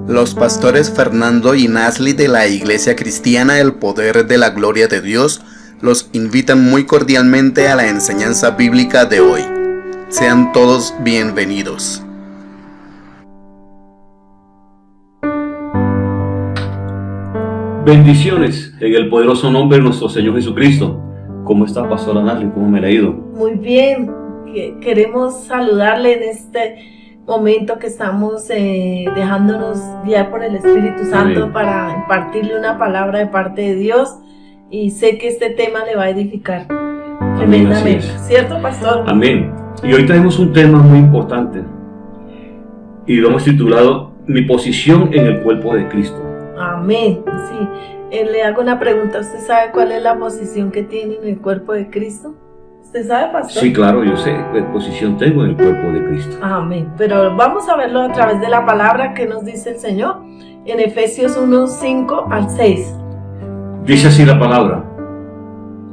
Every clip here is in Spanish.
Los pastores Fernando y Nasli de la Iglesia Cristiana El Poder de la Gloria de Dios los invitan muy cordialmente a la enseñanza bíblica de hoy. Sean todos bienvenidos. Bendiciones en el poderoso nombre de nuestro Señor Jesucristo. ¿Cómo está, pastora Nasli? ¿Cómo me le ha ido? Muy bien, queremos saludarle en este momento que estamos dejándonos guiar por el Espíritu Santo. Amén. Para impartirle una palabra de parte de Dios, y sé que este tema le va a edificar tremendamente. ¿Cierto, pastor? Amén. Y hoy tenemos un tema muy importante y lo hemos titulado Mi posición en el cuerpo de Cristo. Amén. Sí. Le hago una pregunta. ¿Usted sabe cuál es la posición que tiene en el cuerpo de Cristo? ¿Usted sabe, pastor? Sí, claro, yo sé qué posición tengo en el cuerpo de Cristo. Amén. Pero vamos a verlo a través de la palabra que nos dice el Señor en Efesios 1, 5 al 6. Dice así la palabra: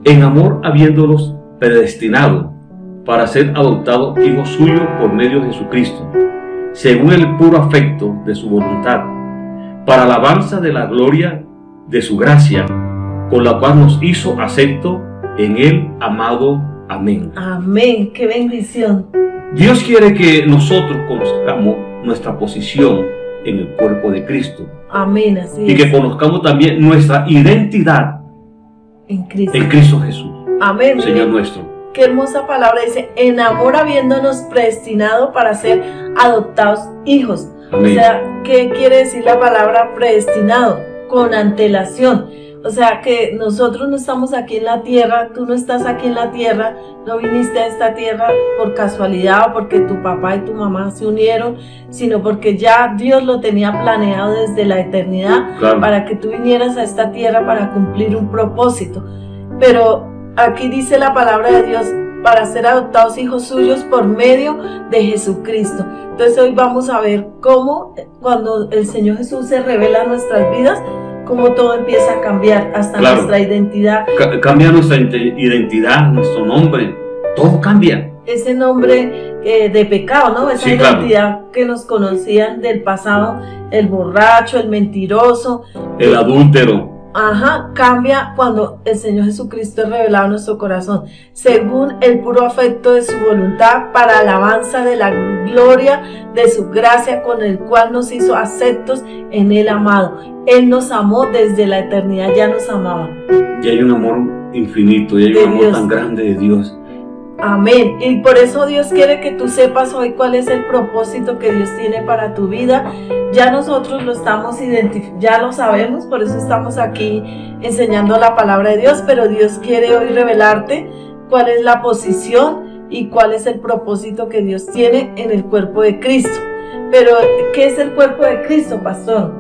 en amor habiéndolos predestinado para ser adoptados hijos suyos por medio de Jesucristo, según el puro afecto de su voluntad, para alabanza de la gloria de su gracia, con la cual nos hizo acepto en el amado. Amén. Amén. ¡Qué bendición! Dios quiere que nosotros conozcamos nuestra posición en el cuerpo de Cristo. Amén. Así y que conozcamos también nuestra identidad en Cristo Jesús. Amén. Señor nuestro. Qué hermosa palabra. Dice: en amor habiéndonos predestinado para ser adoptados hijos. Amén. O sea, ¿qué quiere decir la palabra predestinado? Con antelación. O sea, que nosotros no estamos aquí en la tierra, tú no estás aquí en la tierra, no viniste a esta tierra por casualidad o porque tu papá y tu mamá se unieron, sino porque ya Dios lo tenía planeado desde la eternidad, claro, para que tú vinieras a esta tierra para cumplir un propósito. Pero aquí dice la palabra de Dios: para ser adoptados hijos suyos por medio de Jesucristo. Entonces hoy vamos a ver cómo cuando el Señor Jesús se revela en nuestras vidas, cómo todo empieza a cambiar, hasta claro, nuestra identidad. Cambia nuestra identidad, nuestro nombre, todo cambia. Ese nombre de pecado, ¿no? Esa identidad, claro, que nos conocían del pasado, el borracho, el mentiroso, el adúltero. Ajá, cambia cuando el Señor Jesucristo es revelado en nuestro corazón, según el puro afecto de su voluntad, para alabanza de la gloria de su gracia, con el cual nos hizo aceptos en el amado. Él nos amó desde la eternidad, ya nos amaba. Y hay un amor infinito, y hay un amor tan grande de Dios. Amén. Y por eso Dios quiere que tú sepas hoy cuál es el propósito que Dios tiene para tu vida. Ya nosotros lo estamos ya lo sabemos, por eso estamos aquí enseñando la palabra de Dios, pero Dios quiere hoy revelarte cuál es la posición y cuál es el propósito que Dios tiene en el cuerpo de Cristo. Pero, ¿qué es el cuerpo de Cristo, pastor?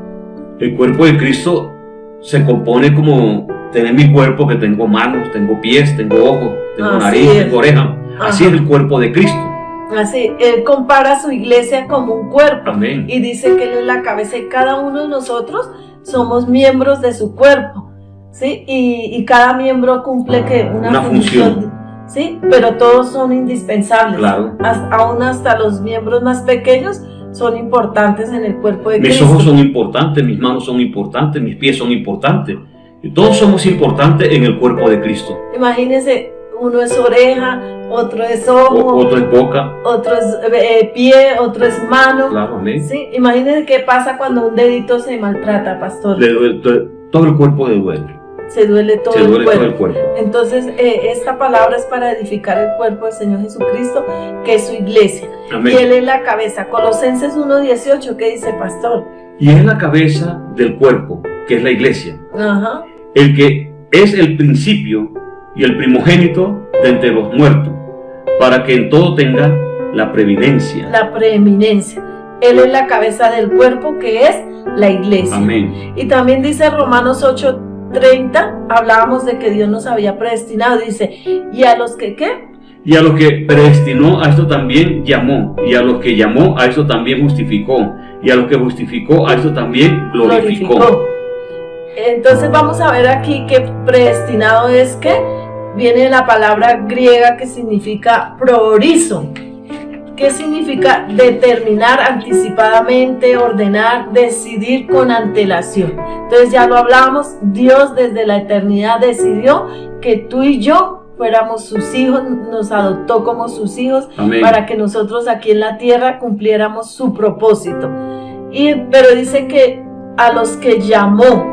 El cuerpo de Cristo se compone como tener mi cuerpo, que tengo manos, tengo pies, tengo ojos, tengo nariz, tengo oreja. Así es el cuerpo de Cristo. Así, Él compara a su iglesia como un cuerpo. Amén. Y dice que Él es la cabeza y cada uno de nosotros somos miembros de su cuerpo, ¿sí? Y cada miembro cumple una función, ¿sí? Pero todos son indispensables. Claro. Aún hasta los miembros más pequeños son importantes en el cuerpo de Cristo. Mis ojos son importantes, mis manos son importantes, mis pies son importantes. Y todos somos importantes en el cuerpo de Cristo. Imagínense, uno es oreja, otro es ojo, otro es boca, otro es pie, otro es mano. Claro, amén. ¿Sí? Imagínense qué pasa cuando un dedito se maltrata, pastor. Todo el cuerpo le duele. Se duele todo el cuerpo. Entonces, esta palabra es para edificar el cuerpo del Señor Jesucristo, que es su iglesia. Amén. Y Él es la cabeza. Colosenses 1:18, ¿qué dice, pastor? Y es la cabeza del cuerpo, que es la iglesia. Ajá. El que es el principio y el primogénito de entre los muertos, para que en todo tenga la preeminencia. La preeminencia. Él es la cabeza del cuerpo, que es la iglesia. Amén. Y también dice Romanos 8:30, hablábamos de que Dios nos había predestinado, dice, ¿y a los que qué? Y a los que predestinó, a esto también llamó, y a los que llamó, a esto también justificó, y a los que justificó, a esto también glorificó. Entonces vamos a ver aquí que predestinado es que viene de la palabra griega que significa proorizo. ¿Qué significa determinar anticipadamente, ordenar, decidir con antelación? Entonces ya lo hablábamos, Dios desde la eternidad decidió que tú y yo fuéramos sus hijos, nos adoptó como sus hijos. Amén. Para que nosotros aquí en la tierra cumpliéramos su propósito. Pero dice que a los que llamó,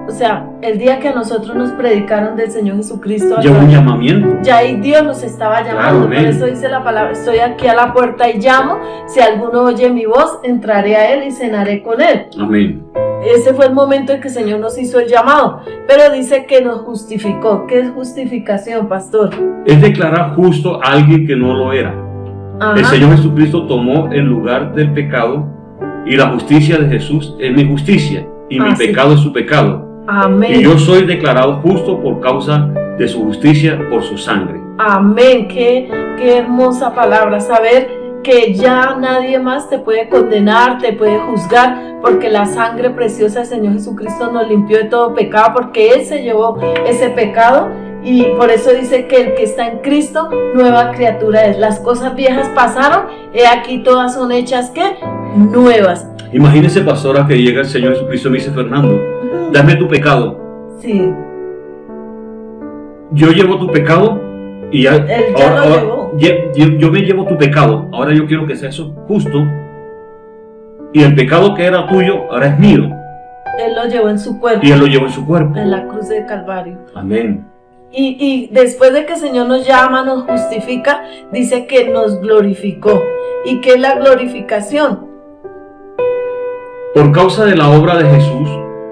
o sea, el día que a nosotros nos predicaron del Señor Jesucristo, ya un llamamiento. Ya ahí Dios nos estaba llamando. Claro, por eso dice la palabra, estoy aquí a la puerta y llamo. Si alguno oye mi voz, entraré a él y cenaré con él. Amén. Ese fue el momento en que el Señor nos hizo el llamado. Pero dice que nos justificó. ¿Qué es justificación, pastor? Es declarar justo a alguien que no lo era. Ajá. El Señor Jesucristo tomó el lugar del pecado y la justicia de Jesús es mi justicia y mi pecado es su pecado. Amén. Y yo soy declarado justo por causa de su justicia, por su sangre. Amén. Qué hermosa palabra. Saber que ya nadie más te puede condenar, te puede juzgar, porque la sangre preciosa del Señor Jesucristo nos limpió de todo pecado, porque Él se llevó ese pecado. Y por eso dice que el que está en Cristo, nueva criatura es. Las cosas viejas pasaron, he aquí todas son hechas, ¿qué? Nuevas. Imagínese, pastora, que llega el Señor Jesucristo y me dice, Fernando, dame tu pecado. Sí. Yo llevo tu pecado y ya, yo me llevo tu pecado. Ahora yo quiero que sea eso justo. Y el pecado que era tuyo, ahora es mío. Él lo llevó en su cuerpo. Y Él lo llevó en su cuerpo. En la cruz de Calvario. Amén. Y después de que el Señor nos llama, nos justifica, dice que nos glorificó. ¿Y qué es la glorificación? Por causa de la obra de Jesús,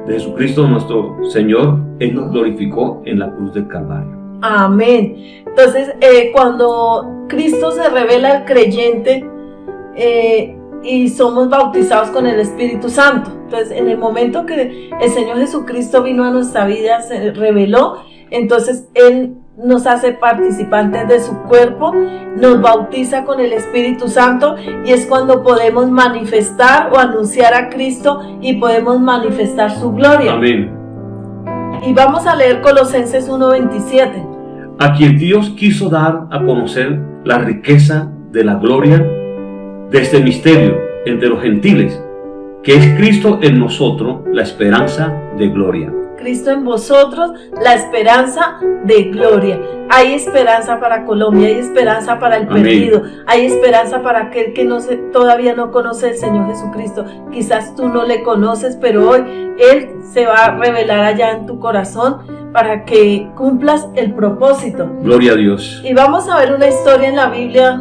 de Jesucristo nuestro Señor, Él nos glorificó en la cruz del Calvario. Amén. Entonces, cuando Cristo se revela al creyente y somos bautizados con el Espíritu Santo, entonces en el momento que el Señor Jesucristo vino a nuestra vida, se reveló, entonces Él nos hace participantes de su cuerpo, nos bautiza con el Espíritu Santo y es cuando podemos manifestar o anunciar a Cristo y podemos manifestar su gloria. Amén. Y vamos a leer Colosenses 1:27. A quien Dios quiso dar a conocer la riqueza de la gloria de este misterio entre los gentiles, que es Cristo en nosotros, la esperanza de gloria. Cristo en vosotros, la esperanza de gloria. Hay esperanza para Colombia, hay esperanza para el perdido, hay esperanza para aquel que todavía no conoce al Señor Jesucristo. Quizás tú no le conoces, pero hoy Él se va a revelar allá en tu corazón para que cumplas el propósito. Gloria a Dios. Y vamos a ver una historia en la Biblia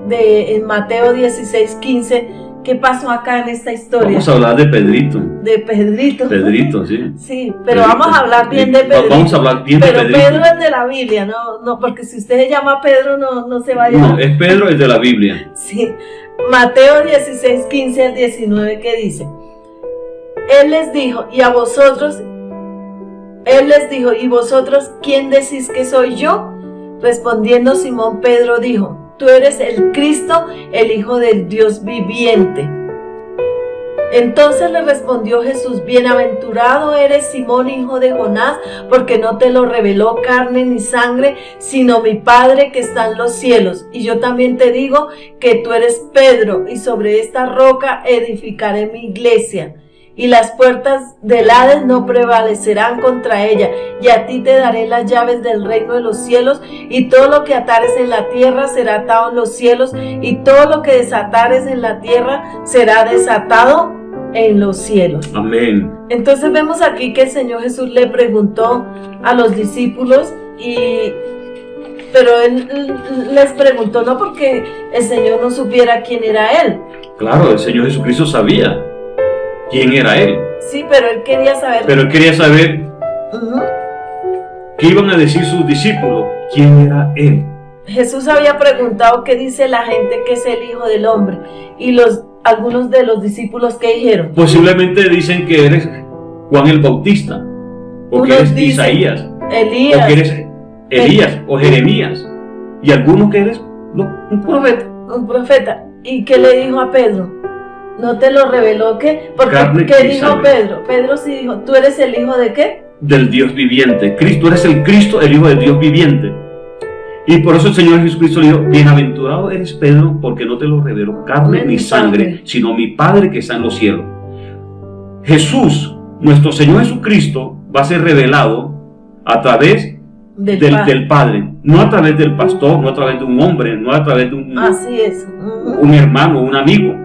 en Mateo 16:15. ¿Qué pasó acá en esta historia? Vamos a hablar de Pedrito. De Pedrito. Pedrito, sí. Sí, pero Pedrito. Vamos a hablar bien de Pedrito. Vamos a hablar bien de Pedrito. Pero Pedro es de la Biblia, no, porque si usted se llama Pedro, no se va a llamar. No, es Pedro, es de la Biblia. Sí. Mateo 16:15 al 19, ¿qué dice? Él les dijo, ¿y vosotros quién decís que soy yo? Respondiendo Simón Pedro dijo, tú eres el Cristo, el Hijo del Dios viviente. Entonces le respondió Jesús, bienaventurado eres Simón, hijo de Jonás, porque no te lo reveló carne ni sangre, sino mi Padre que está en los cielos. Y yo también te digo que tú eres Pedro, y sobre esta roca edificaré mi iglesia. Y las puertas del Hades no prevalecerán contra ella, y a ti te daré las llaves del reino de los cielos, y todo lo que atares en la tierra será atado en los cielos, y todo lo que desatares en la tierra será desatado en los cielos. Amén. Entonces vemos aquí que el Señor Jesús le preguntó a los discípulos, pero Él les preguntó no porque el Señor no supiera quién era Él. Claro, el Señor Jesucristo sabía quién era Él. Sí, pero Él quería saber. Pero Él quería saber qué iban a decir sus discípulos, quién era Él. Jesús había preguntado qué dice la gente que es el Hijo del Hombre. Y algunos de los discípulos, ¿qué dijeron? Posiblemente dicen que eres Juan el Bautista, o que eres Isaías, Elías, o que eres Elías o Jeremías, y algunos que eres un profeta. Un profeta. ¿Y qué le dijo a Pedro? ¿No te lo reveló qué? Porque ¿qué dijo sangre. Pedro? Pedro sí dijo, ¿tú eres el Hijo de qué? Del Dios viviente. Cristo, eres el Cristo, el Hijo del Dios viviente. Y por eso el Señor Jesucristo le dijo: bienaventurado eres Pedro, porque no te lo reveló carne ni sangre, sino mi Padre que está en los cielos. Jesús, nuestro Señor Jesucristo, va a ser revelado a través del Padre, no a través del pastor, no a través de un hombre, no a través de un hermano, un amigo.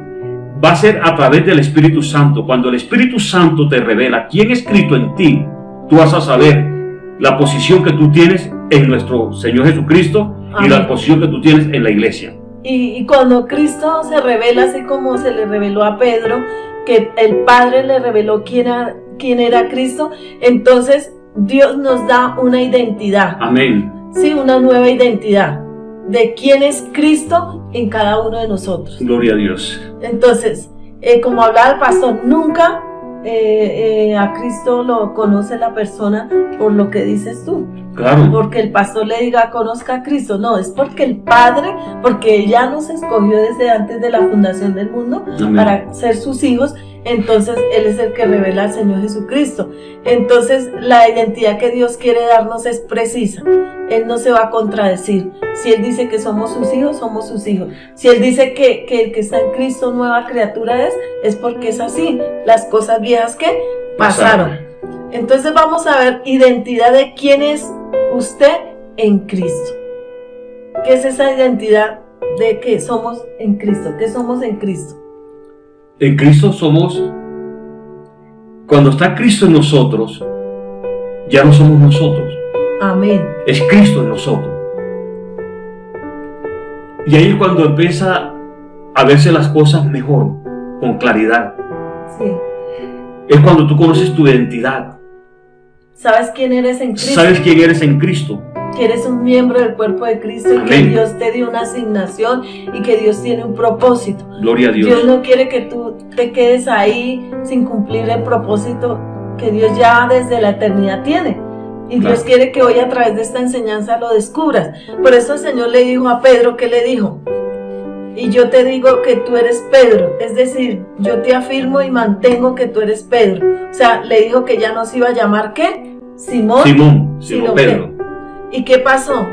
Va a ser a través del Espíritu Santo. Cuando el Espíritu Santo te revela quién es Cristo en ti, tú vas a saber la posición que tú tienes en nuestro Señor Jesucristo. Amén. Y la posición que tú tienes en la iglesia. Y cuando Cristo se revela, así como se le reveló a Pedro, que el Padre le reveló quién era Cristo, entonces Dios nos da una identidad. Amén. Sí, una nueva identidad de quién es Cristo en cada uno de nosotros. Gloria a Dios. Entonces, como hablaba el pastor, nunca a Cristo lo conoce la persona por lo que dices tú. Claro. Porque el pastor le diga conozca a Cristo. No, es porque el Padre, porque ya nos escogió desde antes de la fundación del mundo. Amén. Para ser sus hijos. Entonces Él es el que revela al Señor Jesucristo. Entonces la identidad que Dios quiere darnos es precisa. Él no se va a contradecir. Si Él dice que somos sus hijos, somos sus hijos. Si Él dice que el que está en Cristo nueva criatura es porque es así. Las cosas viejas que pasaron. Entonces vamos a ver identidad de quién es usted en Cristo. ¿Qué es esa identidad de que somos en Cristo? ¿Qué somos en Cristo? En Cristo somos, cuando está Cristo en nosotros, ya no somos nosotros. Amén. Es Cristo en nosotros. Y ahí es cuando empieza a verse las cosas mejor, con claridad. Sí. Es cuando tú conoces tu identidad. ¿Sabes quién eres en Cristo? ¿Sabes quién eres en Cristo? Que eres un miembro del cuerpo de Cristo y que Dios te dio una asignación y que Dios tiene un propósito. Gloria a Dios. Dios no quiere que tú te quedes ahí sin cumplir el propósito que Dios ya desde la eternidad tiene. Y Dios quiere que hoy a través de esta enseñanza lo descubras. Por eso el Señor le dijo a Pedro, ¿qué le dijo? Y yo te digo que tú eres Pedro. Es decir, yo te afirmo y mantengo que tú eres Pedro. O sea, le dijo que ya no se iba a llamar ¿qué? Simón, sino Pedro. ¿Y qué pasó?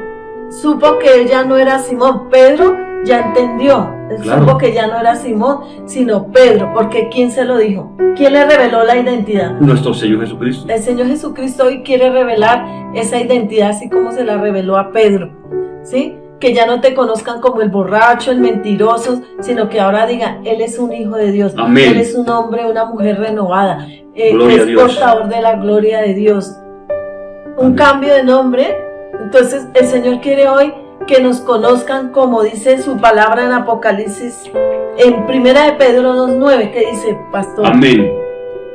Supo que él ya no era Simón. Pedro ya entendió. Él supo que ya no era Simón, sino Pedro. Porque ¿quién se lo dijo? ¿Quién le reveló la identidad? Nuestro Señor Jesucristo. El Señor Jesucristo hoy quiere revelar esa identidad así como se la reveló a Pedro. ¿Sí? Que ya no te conozcan como el borracho, el mentiroso, sino que ahora digan, Él es un hijo de Dios. Amén. Él es un hombre, una mujer renovada. Gloria a es Dios. Portador de la gloria de Dios. Un cambio de nombre. Entonces el Señor quiere hoy que nos conozcan como dice su palabra en Apocalipsis, en 1 de Pedro 2:9, que dice, pastor. Amén.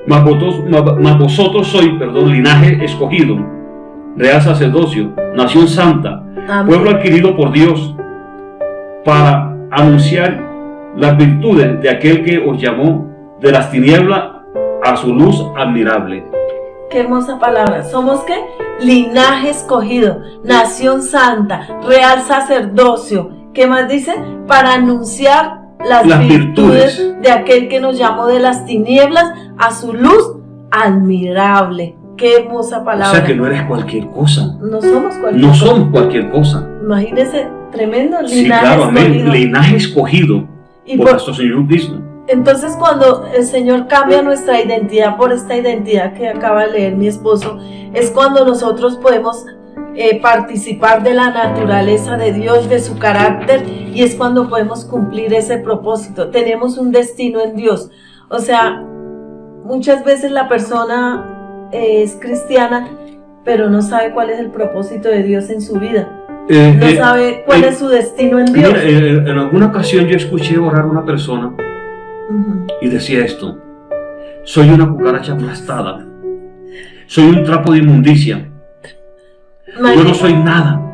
Mas vosotros sois, linaje escogido, real sacerdocio, nación santa, amén, pueblo adquirido por Dios, para anunciar las virtudes de aquel que os llamó de las tinieblas a su luz admirable. Qué hermosa palabra. ¿Somos qué? Linaje escogido, nación santa, real sacerdocio. ¿Qué más dice? Para anunciar las virtudes de aquel que nos llamó de las tinieblas a su luz admirable. Qué hermosa palabra. O sea que no eres cualquier cosa. No somos cualquier cosa. No somos cualquier cosa. Imagínese, tremendo linaje. Sí, claro, amén. Escogido. Linaje escogido por nuestro Señor Cristo. Entonces cuando el Señor cambia nuestra identidad por esta identidad que acaba de leer mi esposo, es cuando nosotros podemos participar de la naturaleza de Dios, de su carácter, y es cuando podemos cumplir ese propósito. Tenemos un destino en Dios. O sea, muchas veces la persona es cristiana, pero no sabe cuál es el propósito de Dios en su vida. No sabe cuál es su destino en Dios. Mira, en alguna ocasión yo escuché orar a una persona y decía esto: soy una cucaracha aplastada, soy un trapo de inmundicia, yo no soy nada.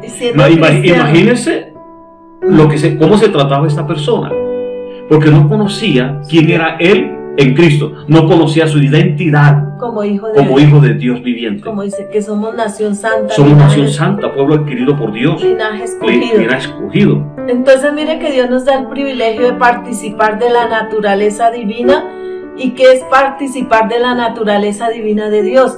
Imagínense cómo se trataba esta persona, porque no conocía quién era él en Cristo, no conocía su identidad como hijo de Dios viviente. Como dice que somos nación santa. Somos nación santa, pueblo adquirido por Dios. Linaje escogido. Linaje escogido. Entonces mire que Dios nos da el privilegio de participar de la naturaleza divina. ¿Y qué es participar de la naturaleza divina de Dios?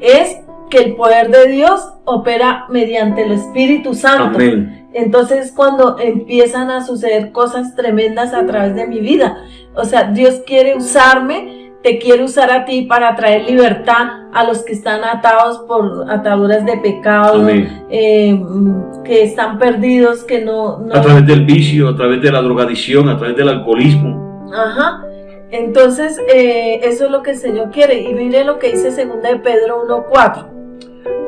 Es que el poder de Dios opera mediante el Espíritu Santo. Amén. entonces cuando empiezan a suceder cosas tremendas a través de mi vida. O sea, Dios quiere usarme, te quiere usar a ti para traer libertad a los que están atados por ataduras de pecado, que están perdidos, que no... A través del vicio, a través de la drogadicción, a través del alcoholismo. Ajá. Entonces, eso es lo que el Señor quiere. Y mire lo que dice 2 de Pedro 1:4.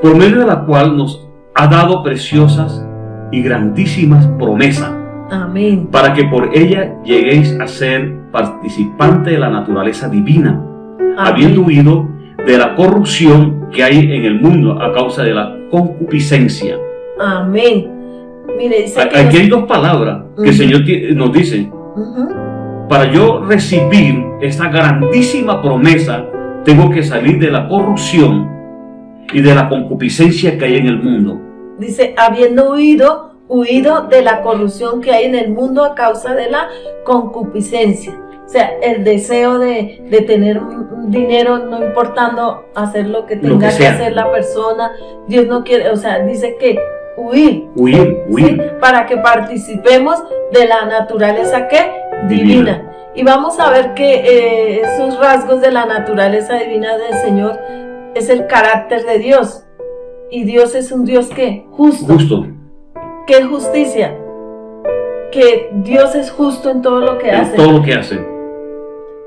Por medio de la cual nos ha dado preciosas y grandísimas promesas. Amén. Para que por ella lleguéis a ser participantes de la naturaleza divina, habiendo huido de la corrupción que hay en el mundo a causa de la concupiscencia. Amén. Mire, dice aquí hay dos palabras que el Señor nos dice. Para yo recibir esta grandísima promesa, tengo que salir de la corrupción y de la concupiscencia que hay en el mundo. Dice, habiendo huido de la corrupción que hay en el mundo a causa de la concupiscencia. O sea, el deseo de tener dinero, no importando hacer lo que tenga que hacer la persona. Dios no quiere, o sea, dice que huir. ¿Sí? Para que participemos de la naturaleza que divina. Y vamos a ver que esos rasgos de la naturaleza divina del Señor es el carácter de Dios. Y Dios es un Dios que justo. ¿Qué es justicia? Que Dios es justo en todo lo que hace. Todo lo que hace.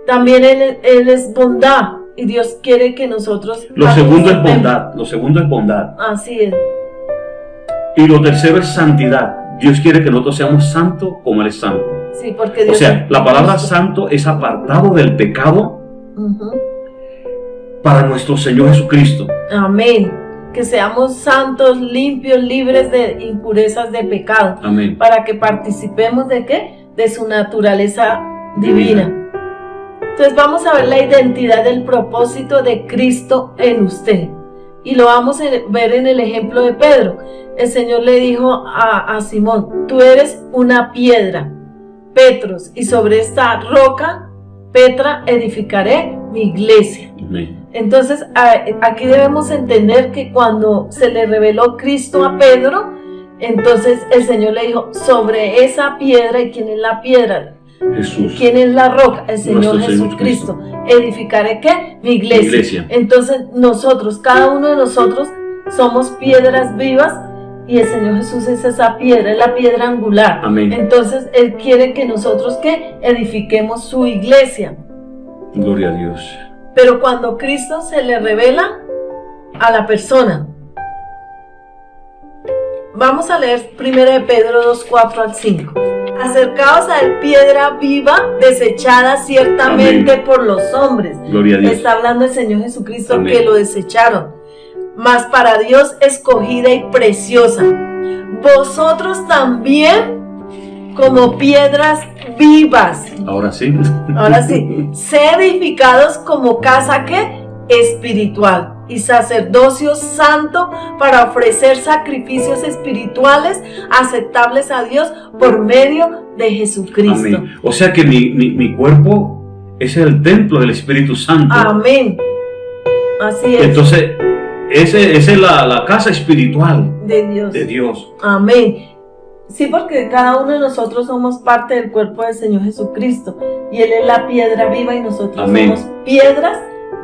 También Él es bondad. Y Dios quiere que nosotros... Lo segundo es bondad. Así es. Y lo tercero es santidad. Dios quiere que nosotros seamos santos como Él es santo. Sí, porque Dios, o sea, la palabra santo es apartado del pecado para nuestro Señor Jesucristo. Amén. Que seamos santos, limpios, libres de impurezas de pecado. Amén. Para que participemos ¿de qué? De su naturaleza divina. Entonces vamos a ver la identidad del propósito de Cristo en usted. Y lo vamos a ver en el ejemplo de Pedro. El Señor le dijo a Simón, tú eres una piedra, Petros, y sobre esta roca, Petra, edificaré mi iglesia. Amén. Entonces, aquí debemos entender que cuando se le reveló Cristo a Pedro, entonces el Señor le dijo, sobre esa piedra, ¿y quién es la piedra? Jesús. ¿Quién es la roca? El Señor Jesucristo. ¿Edificaré qué? Mi iglesia. Entonces, nosotros, cada uno de nosotros, somos piedras vivas y el Señor Jesús es esa piedra, es la piedra angular. Amén. Entonces, Él quiere que nosotros, ¿qué? Edifiquemos su iglesia. Gloria a Dios. Pero cuando Cristo se le revela a la persona, vamos a leer 1 de Pedro 2:4-5. Acercaos a él, piedra viva, desechada ciertamente por los hombres. Gloria a Dios. Está hablando el Señor Jesucristo. Amén. Que lo desecharon, mas para Dios escogida y preciosa. Vosotros también, como piedras vivas. Ahora sí. Sed edificados como casa que espiritual y sacerdocio santo para ofrecer sacrificios espirituales aceptables a Dios por medio de Jesucristo. Amén. O sea que mi cuerpo es el templo del Espíritu Santo. Amén. Así es. Entonces, esa es la casa espiritual de Dios. Amén. Sí, porque cada uno de nosotros somos parte del cuerpo del Señor Jesucristo y Él es la piedra viva y nosotros Amén. somos piedras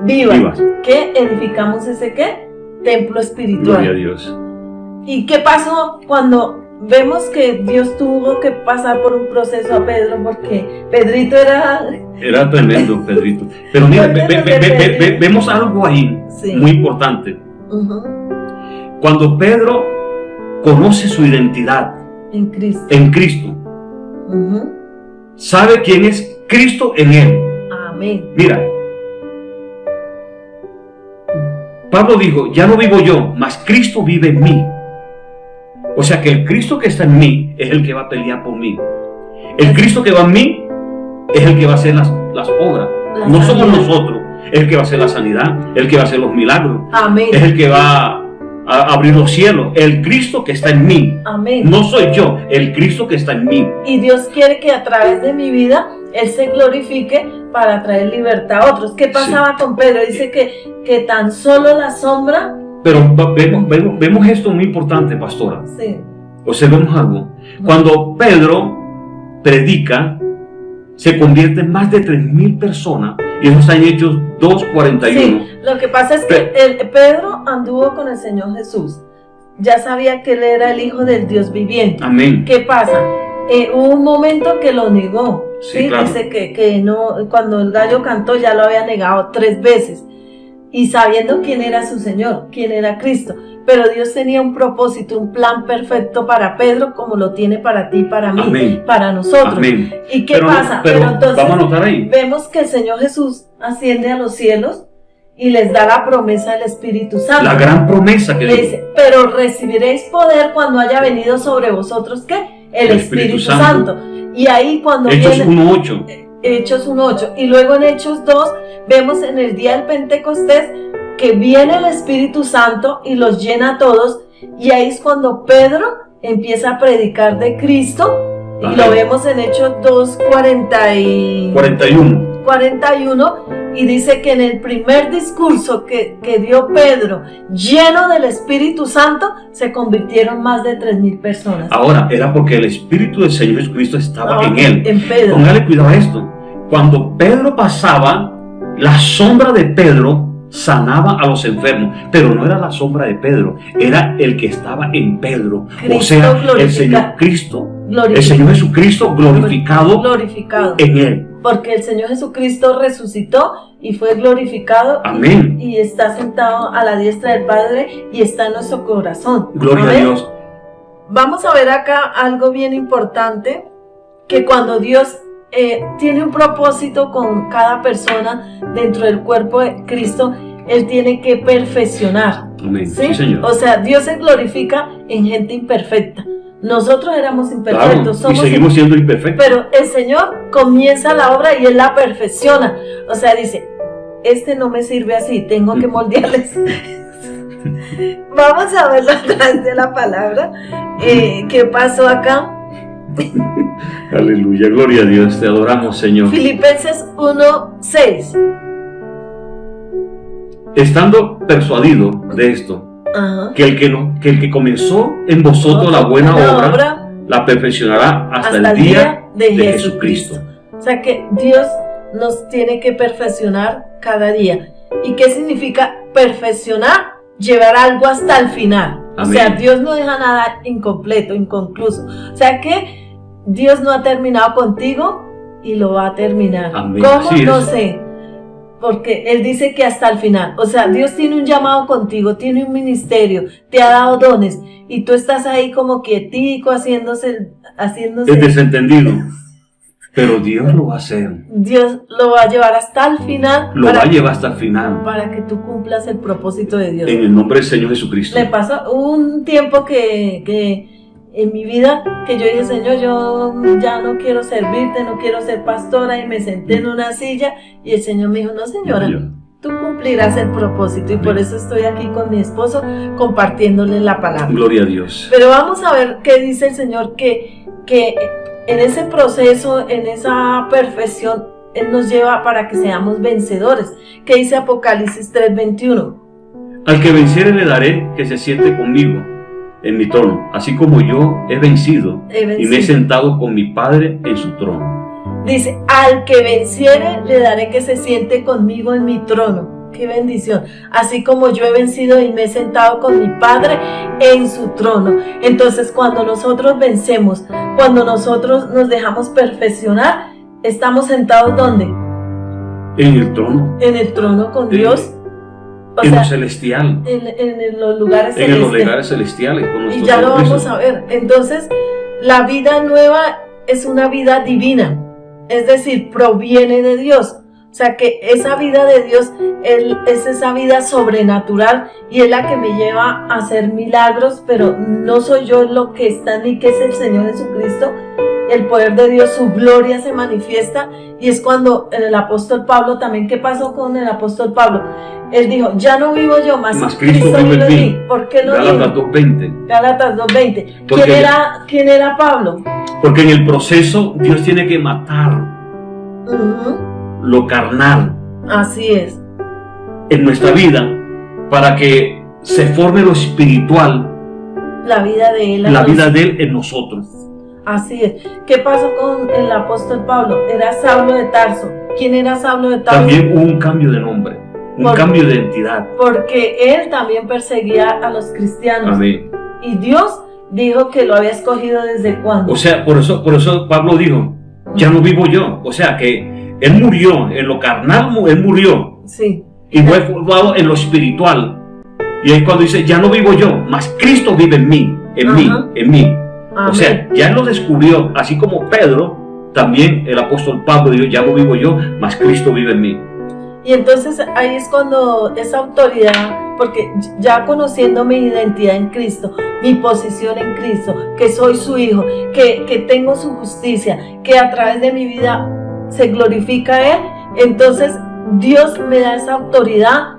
vivas. Que edificamos ese ¿qué? Templo espiritual. Gloria a Dios. ¿Y qué pasó cuando vemos que Dios tuvo que pasar por un proceso a Pedro? Porque Pedrito era tremendo, Pedrito. Pero mira, vemos algo ahí muy importante. Cuando Pedro conoce su identidad en Cristo, sabe quién es Cristo en él. Amén. Mira, Pablo dijo, ya no vivo yo, mas Cristo vive en mí. O sea que el Cristo que está en mí es el que va a pelear por mí. El Cristo que va en mí es el que va a hacer las obras. No somos nosotros. Es el que va a hacer la sanidad, el que va a hacer los milagros. Amén. Es el que va a abrir los cielos. El Cristo que está en mí. Amén. No soy yo, el Cristo que está en mí. Y Dios quiere que a través de mi vida Él se glorifique para traer libertad a otros. ¿Qué pasaba con Pedro? Dice que tan solo la sombra. Pero vemos esto muy importante, pastora. Sí. Observemos algo. Cuando Pedro predica, se convierten más de 3.000 personas, y eso está en Hechos 2:41. Sí, lo que pasa es que Pedro anduvo con el Señor Jesús. Ya sabía que él era el Hijo del Dios viviente. Amén. ¿Qué pasa? Hubo un momento que lo negó. Sí, claro. Dice que no, cuando el gallo cantó ya lo había negado 3 veces. Y sabiendo quién era su Señor, quién era Cristo. Pero Dios tenía un propósito, un plan perfecto para Pedro, como lo tiene para ti, para mí, Amén. para nosotros. Amén. ¿Y qué pasa? Pero entonces vamos a notar ahí. vemos que el Señor Jesús asciende a los cielos y les da la promesa del Espíritu Santo. La gran promesa que Le dice, pero recibiréis poder cuando haya venido sobre vosotros, ¿qué? El Espíritu Santo. Y ahí cuando Hechos viene 1:8. Hechos 1:8. Y luego en Hechos 2 vemos en el día del Pentecostés que viene el Espíritu Santo y los llena a todos. Y ahí es cuando Pedro empieza a predicar de Cristo. Y Amén. lo vemos en Hechos 2:41. Y dice que en el primer discurso que dio Pedro, lleno del Espíritu Santo, se convirtieron más de 3.000 personas. Ahora, era porque el Espíritu del Señor Jesucristo estaba en él. En Pedro. Póngale cuidado a esto. Cuando Pedro pasaba, la sombra de Pedro sanaba a los enfermos, pero no era la sombra de Pedro, era el que estaba en Pedro. Cristo o sea, el glorificado. Señor Cristo, Glorificado. el Señor Jesucristo glorificado en él. Porque el Señor Jesucristo resucitó y fue glorificado. Amén. Y está sentado a la diestra del Padre y está en nuestro corazón. Gloria Amén. a Dios. Vamos a ver acá algo bien importante, que cuando Dios tiene un propósito con cada persona dentro del cuerpo de Cristo, Él tiene que perfeccionar. Amén. ¿Sí? Sí, Señor. O sea, Dios se glorifica en gente imperfecta. Nosotros éramos Claro, imperfectos, y somos seguimos siendo imperfectos. pero el Señor comienza la obra y Él la perfecciona. O sea, dice, este no me sirve así, tengo que moldearles. Vamos a verlo a través de la palabra. ¿Qué pasó acá? Aleluya, gloria a Dios, te adoramos, Señor. Filipenses 1:6. Estando persuadido de esto, Ajá. que el que comenzó en vosotros la buena obra, la perfeccionará hasta el día de Jesucristo. O sea que Dios nos tiene que perfeccionar cada día. ¿Y qué significa perfeccionar? Llevar algo hasta el final. Amén. O sea, Dios no deja nada incompleto, inconcluso. O sea que Dios no ha terminado contigo y lo va a terminar. Amén. ¿Cómo? Así No es. sé. Porque Él dice que hasta el final. O sea, Dios tiene un llamado contigo, tiene un ministerio, te ha dado dones y tú estás ahí como quietico haciéndose Es desentendido, pero Dios lo va a hacer. Dios lo va a llevar hasta el final. Lo va a llevar hasta el final. para que tú cumplas el propósito de Dios. En el nombre del Señor Jesucristo. Le pasó un tiempo que en mi vida que yo dije, Señor, yo ya no quiero servirte, no quiero ser pastora, y me senté en una silla y el Señor me dijo, no señora, tú cumplirás el propósito, y por eso estoy aquí con mi esposo compartiéndole la palabra. Gloria a Dios. Pero vamos a ver qué dice el Señor, que en ese proceso, en esa perfección, Él nos lleva para que seamos vencedores. ¿Qué dice Apocalipsis 3:21? Al que venciere le daré que se siente conmigo en mi trono, así como yo he vencido y me he sentado con mi Padre en su trono. Dice, al que venciere le daré que se siente conmigo en mi trono. ¡Qué bendición! Así como yo he vencido y me he sentado con mi Padre en su trono. Entonces, cuando nosotros vencemos, cuando nosotros nos dejamos perfeccionar, estamos sentados ¿dónde? En el trono. En el trono con Dios. O en sea, lo celestial. En los lugares En celestiales. los lugares celestiales. Con Y nuestro ya lo Señor vamos Cristo. a ver. Entonces, la vida nueva es una vida divina. Es decir, proviene de Dios. O sea que esa vida de Dios es esa vida sobrenatural y es la que me lleva a hacer milagros, pero no soy yo lo que está en mí, que es el Señor Jesucristo. El poder de Dios, su gloria se manifiesta, y es cuando el apóstol Pablo también, ¿qué pasó con el apóstol Pablo? Él dijo, ya no vivo yo, más Cristo vive en mí. ¿Por qué lo dijo? Gálatas 2:20. Gálatas 2:20. Porque ¿Quién era Pablo? Porque en el proceso Dios tiene que matar lo carnal Así es. en nuestra vida para que se forme lo espiritual la vida de Él. La vida de Él en nosotros. Así es. ¿Qué pasó con el apóstol Pablo? Era Saulo de Tarso. ¿Quién era Saulo de Tarso? También hubo un cambio de nombre, un cambio de identidad. Porque él también perseguía a los cristianos. Amén. Y Dios dijo que lo había escogido desde cuándo. O sea, por eso Pablo dijo, ya no vivo yo. O sea, que él murió en lo carnal, él murió. Sí. Y fue formado en lo espiritual. Y es cuando dice, ya no vivo yo, mas Cristo vive en mí, en mí, en mí. Amén. O sea, ya él lo descubrió, así como Pedro, también el apóstol Pablo dijo, ya no vivo yo, mas Cristo vive en mí. Y entonces ahí es cuando esa autoridad, porque ya conociendo mi identidad en Cristo, mi posición en Cristo, que soy su hijo, que tengo su justicia, que a través de mi vida se glorifica a Él, entonces Dios me da esa autoridad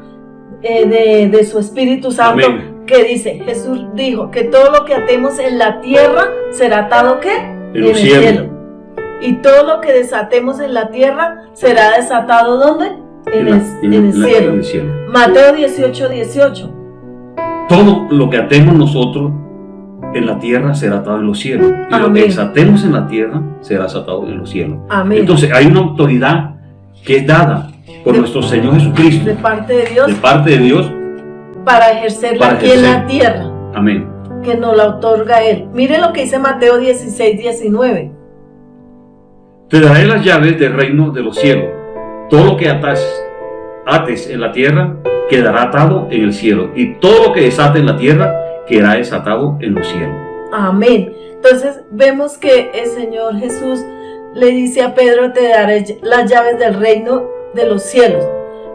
de su Espíritu Santo. Amén. Que dice, Jesús dijo que todo lo que atemos en la tierra será atado ¿qué? En el cielo. Y todo lo que desatemos en la tierra será desatado ¿dónde? En el cielo. Mateo 18:18. Todo lo que atemos nosotros en la tierra será atado en los cielos. Y lo que desatemos en la tierra será desatado en los cielos. Amén. Entonces hay una autoridad que es dada por nuestro Señor Jesucristo. De parte de Dios. De parte de Dios. Para ejercerla aquí en la tierra. Amén. Que nos la otorga Él. Mire lo que dice Mateo 16:19. Te daré las llaves del reino de los cielos. Todo lo que ates en la tierra quedará atado en el cielo. Y todo lo que desate en la tierra quedará desatado en los cielos. Amén. Entonces vemos que el Señor Jesús le dice a Pedro, te daré las llaves del reino de los cielos.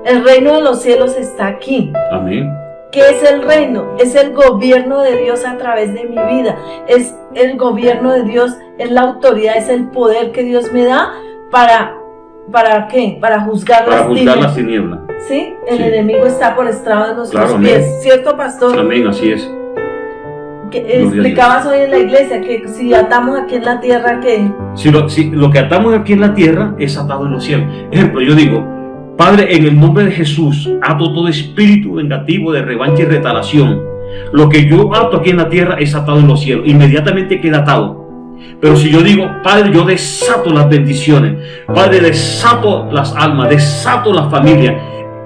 El reino de los cielos está aquí. Amén. ¿Qué es el reino? Es el gobierno de Dios a través de mi vida. Es el gobierno de Dios, es la autoridad, es el poder que Dios me da ¿para qué? Para juzgar las tinieblas. ¿Sí? El sí. enemigo está por estrado de nuestros pies. Amén. ¿Cierto, pastor? Amén, así es. Explicabas hoy en la iglesia que si atamos aquí en la tierra, ¿qué? Si lo que atamos aquí en la tierra es atado en los cielos. Ejemplo, yo digo, Padre, en el nombre de Jesús, ato todo espíritu vengativo de revancha y retaliación. Lo que yo ato aquí en la tierra es atado en los cielos. Inmediatamente queda atado. Pero si yo digo, Padre, yo desato las bendiciones. Padre, desato las almas, desato la familia.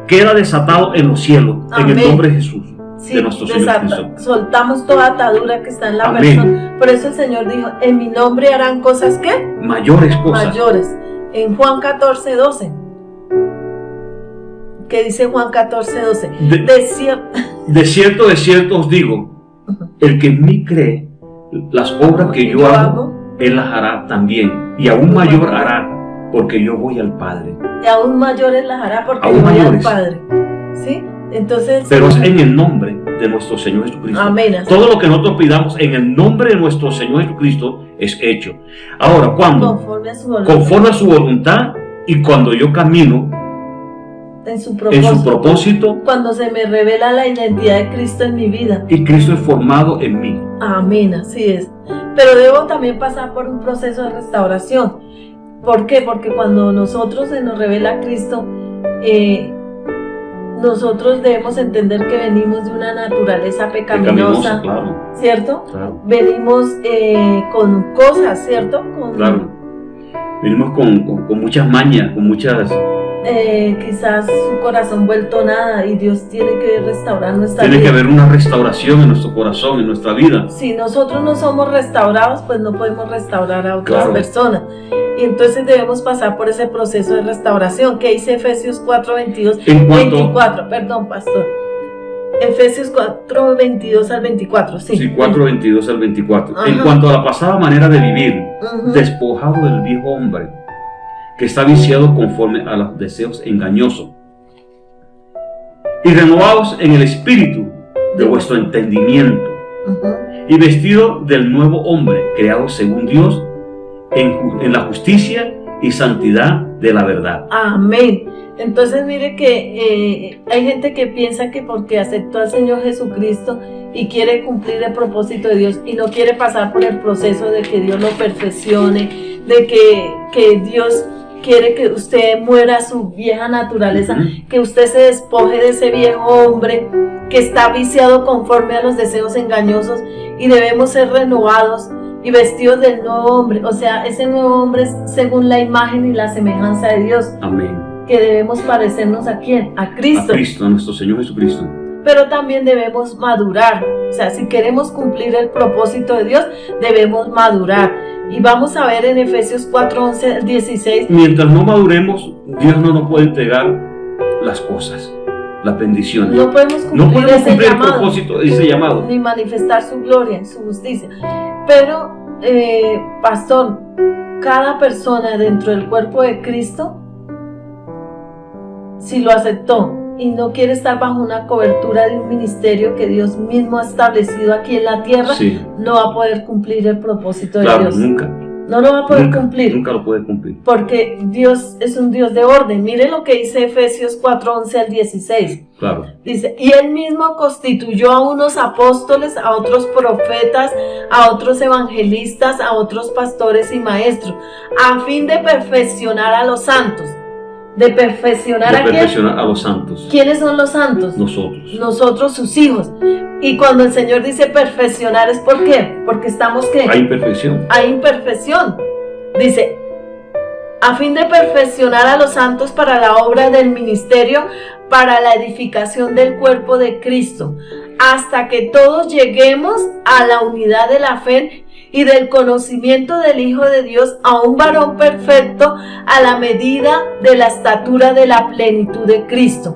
Queda desatado en los cielos. Amén. En el nombre de Jesús. Sí, de nuestro Señor Cristo. Soltamos toda atadura que está en la Amén. persona. Por eso el Señor dijo, en mi nombre harán cosas ¿qué? Mayores cosas. Mayores. En Juan 14:12. ¿Qué dice Juan 14:12? De cierto os digo, el que en mí cree, las obras que yo hago, él las hará también. Y aún mayor hará, porque yo voy al Padre. Y aún mayores las hará, porque aún yo voy mayores. al Padre. ¿Sí? Entonces, pero es en el nombre de nuestro Señor Jesucristo. Amén. Todo lo que nosotros pidamos en el nombre de nuestro Señor Jesucristo es hecho. Ahora, ¿cuándo? Conforme a su voluntad, y cuando yo camino en su propósito, cuando se me revela la identidad de Cristo en mi vida y Cristo es formado en mí. Amén, así es. Pero debo también pasar por un proceso de restauración. ¿Por qué? Porque cuando nosotros se nos revela Cristo, nosotros debemos entender que venimos de una naturaleza pecaminosa, claro. ¿Cierto? Claro. Venimos con cosas, ¿cierto? Claro. Venimos con muchas mañas, con muchas... quizás su corazón vuelto nada, y Dios tiene que restaurar nuestra vida. Tiene que haber una restauración en nuestro corazón, en nuestra vida. Si nosotros no somos restaurados, pues no podemos restaurar a otras Claro. personas. Y entonces debemos pasar por ese proceso de restauración que dice Efesios 4:22, 24, perdón, pastor. Efesios 4:22 al 24, sí. Sí, 4:22 al 24. Ajá. En cuanto a la pasada manera de vivir, Ujú. despojado del viejo hombre, que está viciado conforme a los deseos engañosos, y renovados en el espíritu de vuestro entendimiento, Ujú. y vestido del nuevo hombre, creado según Dios, en la justicia y santidad de la verdad. Amén. Entonces mire que hay gente que piensa que porque aceptó al Señor Jesucristo y quiere cumplir el propósito de Dios y no quiere pasar por el proceso de que Dios lo perfeccione, de que Dios quiere que usted muera a su vieja naturaleza, que usted se despoje de ese viejo hombre que está viciado conforme a los deseos engañosos, y debemos ser renovados y vestidos del nuevo hombre. O sea, ese nuevo hombre es según la imagen y la semejanza de Dios. Amén. Que debemos parecernos ¿a quién? A Cristo. A Cristo, a nuestro Señor Jesucristo. Pero también debemos madurar. O sea, si queremos cumplir el propósito de Dios, debemos madurar. Y vamos a ver en Efesios 4, 11 al 16. Mientras no maduremos, Dios no nos puede entregar las cosas, las bendiciones. No podemos cumplir ese el llamado, propósito de ese llamado, ni manifestar su gloria, su justicia. Pero, pastor, cada persona dentro del cuerpo de Cristo, si lo aceptó y no quiere estar bajo una cobertura de un ministerio que Dios mismo ha establecido aquí en la tierra, sí, no va a poder cumplir el propósito de Dios. Nunca. No lo va a poder cumplir. Nunca lo puede cumplir. Porque Dios es un Dios de orden. Miren lo que dice Efesios 4, 11 al 16. Claro. Dice, y Él mismo constituyó a unos apóstoles, a otros profetas, a otros evangelistas, a otros pastores y maestros, a fin de perfeccionar a los santos. ¿De perfeccionar a quién? De perfeccionar a los santos. ¿Quiénes son los santos? Nosotros. Nosotros, sus hijos. Y cuando el Señor dice perfeccionar, ¿es por qué? Porque estamos, ¿qué? Hay imperfección. Hay imperfección. Dice, a fin de perfeccionar a los santos para la obra del ministerio, para la edificación del cuerpo de Cristo, hasta que todos lleguemos a la unidad de la fe y del conocimiento del Hijo de Dios, a un varón perfecto, a la medida de la estatura de la plenitud de Cristo,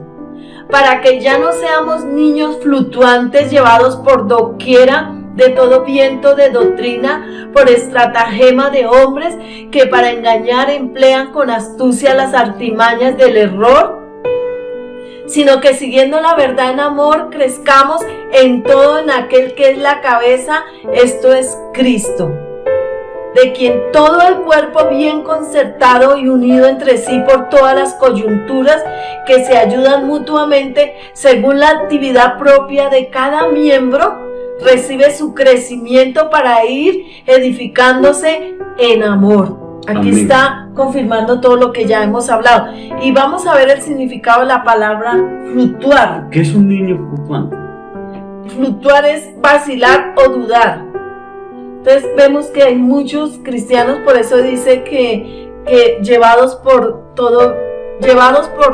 para que ya no seamos niños fluctuantes llevados por doquiera de todo viento de doctrina, por estratagema de hombres que para engañar emplean con astucia las artimañas del error, sino que siguiendo la verdad en amor, crezcamos en todo en aquel que es la cabeza, esto es Cristo, de quien todo el cuerpo bien concertado y unido entre sí por todas las coyunturas que se ayudan mutuamente según la actividad propia de cada miembro, recibe su crecimiento para ir edificándose en amor. Aquí Amén. está confirmando todo lo que ya hemos hablado. Y vamos a ver el significado de la palabra fluctuar. ¿Qué es un niño fluctuante? Fluctuar es vacilar o dudar. Entonces vemos que hay muchos cristianos, por eso dice que llevados por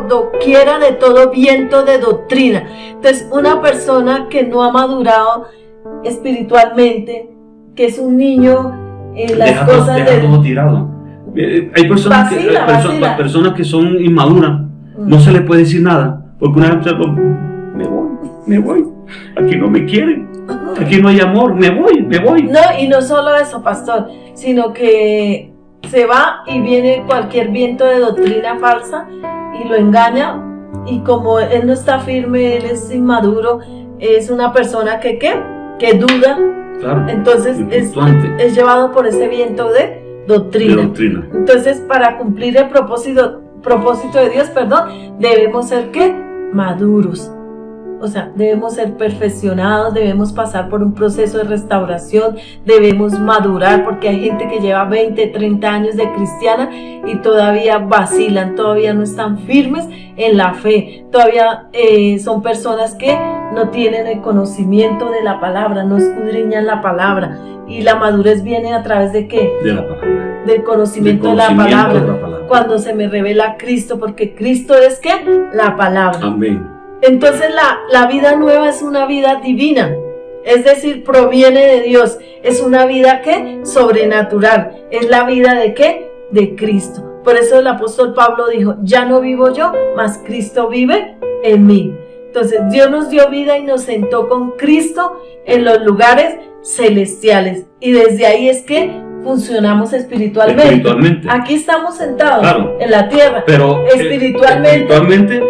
doquiera de todo viento de doctrina. Entonces una persona que no ha madurado espiritualmente, que es un niño en las cosas deja todo tirado. Hay personas, personas que son inmaduras, no se les puede decir nada, porque una vez me voy, aquí no me quieren, aquí no hay amor, me voy. No, y no solo eso, pastor, sino que se va y viene cualquier viento de doctrina falsa y lo engaña, y como él no está firme, él es inmaduro, es una persona que duda. Claro, entonces es llevado por ese viento de doctrina. Entonces, para cumplir el propósito de Dios, debemos ser maduros. O sea, debemos ser perfeccionados, debemos pasar por un proceso de restauración, debemos madurar, porque hay gente que lleva 20, 30 años de cristiana y todavía vacilan, todavía no están firmes en la fe, todavía son personas que no tienen el conocimiento de la palabra, no escudriñan la palabra. Y la madurez viene a través de ¿qué? De la palabra. Del conocimiento de la palabra. Cuando se me revela Cristo, porque Cristo es ¿qué? La palabra. Amén. Entonces la vida nueva es una vida divina, es decir, proviene de Dios, es una vida ¿qué? Sobrenatural, es la vida de ¿qué? De Cristo. Por eso el apóstol Pablo dijo, ya no vivo yo, mas Cristo vive en mí. Entonces Dios nos dio vida y nos sentó con Cristo en los lugares celestiales, y desde ahí es que funcionamos espiritualmente. Aquí estamos sentados, claro, en la tierra, pero espiritualmente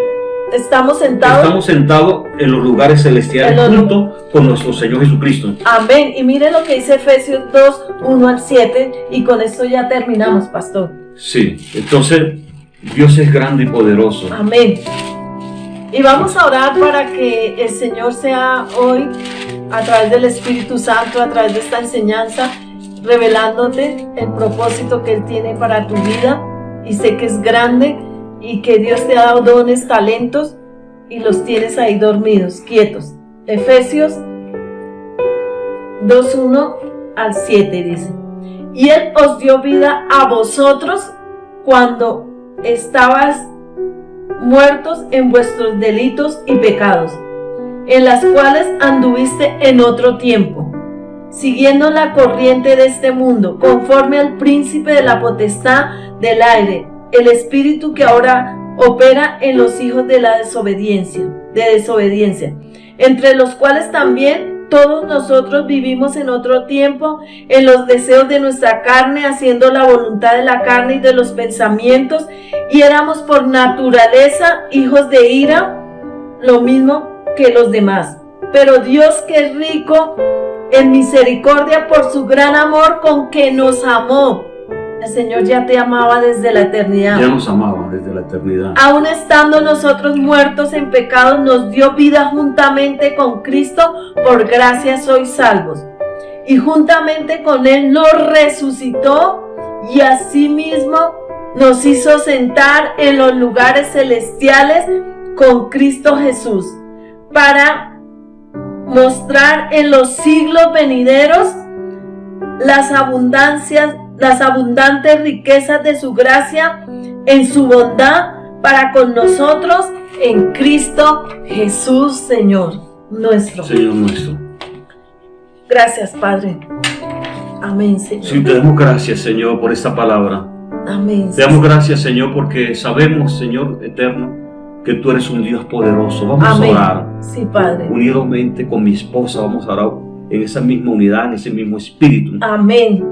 estamos sentados en los lugares celestiales junto con nuestro Señor Jesucristo. Amén. Y miren lo que dice Efesios 2, 1 al 7, y con esto ya terminamos, pastor. Sí, entonces Dios es grande y poderoso. Amén. Y vamos a orar para que el Señor sea hoy, a través del Espíritu Santo, a través de esta enseñanza, revelándote el propósito que Él tiene para tu vida y sé que es grande y que Dios te ha dado dones, talentos y los tienes ahí dormidos, quietos. Efesios 2:1 al 7 dice: y Él os dio vida a vosotros cuando estabas muertos en vuestros delitos y pecados, en las cuales anduviste en otro tiempo, siguiendo la corriente de este mundo, conforme al príncipe de la potestad del aire, el espíritu que ahora opera en los hijos de la desobediencia, entre los cuales también todos nosotros vivimos en otro tiempo, en los deseos de nuestra carne, haciendo la voluntad de la carne y de los pensamientos, y éramos por naturaleza hijos de ira, lo mismo que los demás. Pero Dios, que es rico en misericordia por su gran amor con que nos amó. El Señor ya te amaba desde la eternidad. Ya nos amaba desde la eternidad. Aún estando nosotros muertos en pecados, nos dio vida juntamente con Cristo. Por gracia sois salvos. Y juntamente con Él nos resucitó y asimismo nos hizo sentar en los lugares celestiales con Cristo Jesús, para mostrar en los siglos venideros las abundantes riquezas de su gracia en su bondad para con nosotros en Cristo Jesús, Señor nuestro. Señor nuestro. Gracias, Padre. Amén, Señor. Sí, te damos gracias, Señor, por esta palabra. Amén. Te damos gracias, Señor, porque sabemos, Señor eterno, que tú eres un Dios poderoso. Vamos Amén. a orar. Sí, Padre. Unidamente con mi esposa vamos a orar en esa misma unidad, en ese mismo espíritu. Amén.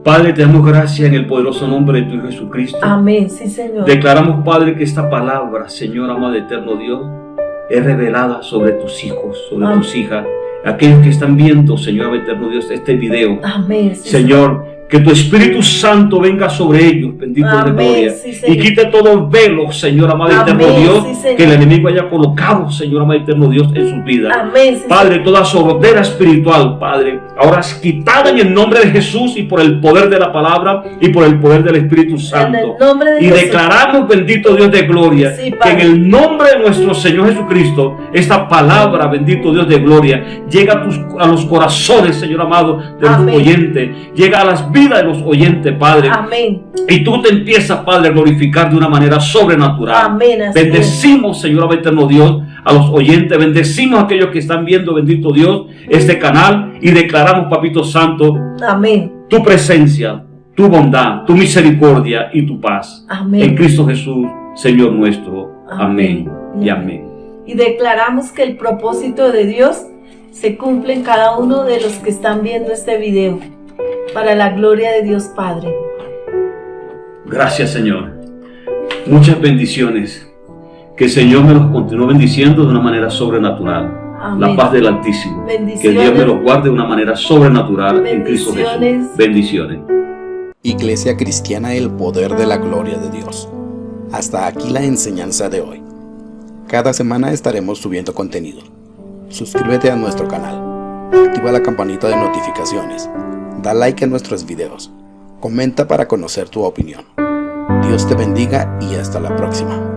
Padre, te damos gracias en el poderoso nombre de tu Hijo Jesucristo. Amén, sí, Señor. Declaramos, Padre, que esta palabra, Señor amado eterno Dios, es revelada sobre tus hijos, sobre Amén. tus hijas, aquellos que están viendo, Señor amado eterno Dios, este video. Amén, sí, Señor, que tu Espíritu Santo venga sobre ellos, bendito Amén, de gloria, sí, Señor. y quite todo velo, Señor amado Amén, eterno Dios, sí, Señor. que el enemigo haya colocado, Señor amado eterno Dios, en su vida. Amén, sí, Padre, toda sordera espiritual, Padre, ahora es quitada en el nombre de Jesús y por el poder de la palabra y por el poder del Espíritu Santo. En el nombre de Y Jesús. declaramos, bendito Dios de gloria, Sí, que Padre. en el nombre de nuestro Señor Jesucristo, esta palabra, bendito Dios de gloria, llega a los corazones, Señor amado, de los Amén. oyentes, llega a las vidas de los oyentes, Padre. Amén. Y tú te empiezas, Padre, a glorificar de una manera sobrenatural. Amén, así Bendecimos, Señor eterno Dios, a los oyentes. Bendecimos a aquellos que están viendo, bendito Dios, este canal. Y declaramos, Papito Santo, Amén. tu presencia, tu bondad, tu misericordia y tu paz. Amén. En Cristo Jesús, Señor nuestro. Amén. Amén. Y amén. Y declaramos que el propósito de Dios se cumple en cada uno de los que están viendo este video, para la gloria de Dios Padre. Gracias, Señor. Muchas bendiciones. Que el Señor me los continúe bendiciendo de una manera sobrenatural. Amén. La paz del Altísimo. Bendiciones. Que Dios me los guarde de una manera sobrenatural en Cristo Bendiciones. Jesús. Bendiciones. Iglesia Cristiana, el poder de la gloria de Dios. Hasta aquí la enseñanza de hoy. Cada semana estaremos subiendo contenido. Suscríbete a nuestro canal. Activa la campanita de notificaciones. Da like a nuestros videos. Comenta para conocer tu opinión. Dios te bendiga y hasta la próxima.